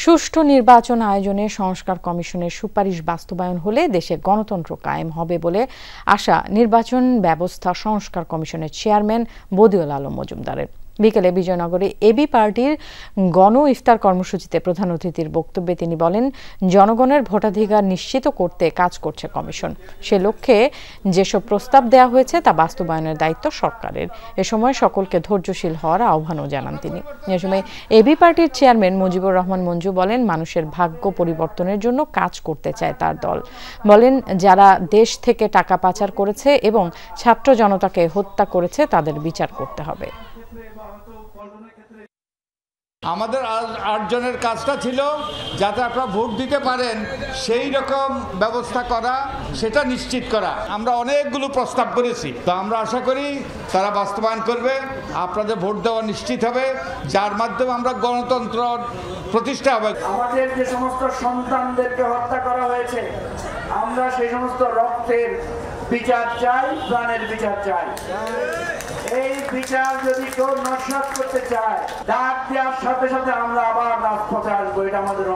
সুষ্ঠু নির্বাচন আয়োজনে সংস্কার কমিশনের সুপারিশ বাস্তবায়ন হলে দেশে গণতন্ত্র কায়েম হবে বলে আশা নির্বাচন ব্যবস্থা সংস্কার কমিশনের চেয়ারম্যান বদিউল আলম মজুমদারের। বিকেলে বিজয়নগরে এবি পার্টির গণ ইফতার কর্মসূচিতে প্রধান অতিথির বক্তব্যে তিনি বলেন, জনগণের ভোটাধিকার নিশ্চিত করতে কাজ করছে কমিশন। সে লক্ষ্যে যেসব প্রস্তাব দেওয়া হয়েছে তা বাস্তবায়নের দায়িত্ব সরকারের। এ সময় সকলকে ধৈর্যশীল হওয়ার আহ্বানও জানান তিনি। এ সময় এবি পার্টির চেয়ারম্যান মুজিবুর রহমান মঞ্জু বলেন, মানুষের ভাগ্য পরিবর্তনের জন্য কাজ করতে চায় তার দল। বলেন, যারা দেশ থেকে টাকা পাচার করেছে এবং ছাত্র জনতাকে হত্যা করেছে তাদের বিচার করতে হবে। আমাদের 8 জনের কাজটা ছিল যাতে আপনারা ভোট দিতে পারেন সেই রকম ব্যবস্থা করা, সেটা নিশ্চিত করা। আমরা অনেকগুলো প্রস্তাব করেছি, তো আমরা আশা করি তারা বাস্তবায়ন করবে, আপনাদের ভোট দেওয়া নিশ্চিত হবে, যার মাধ্যমে আমরা গণতন্ত্র প্রতিষ্ঠা হবে। আমাদের যে সমস্ত সন্তানদেরকে হত্যা করা হয়েছে, আমরা সেই সমস্ত রক্তের বিচার চাই, প্রাণের বিচার চাই। এই বিচার যদি কেউ নস্যাৎ করতে চায়, ডাক দেওয়ার সাথে সাথে আমরা আবার রাজপথে আসবো, এটা আমাদের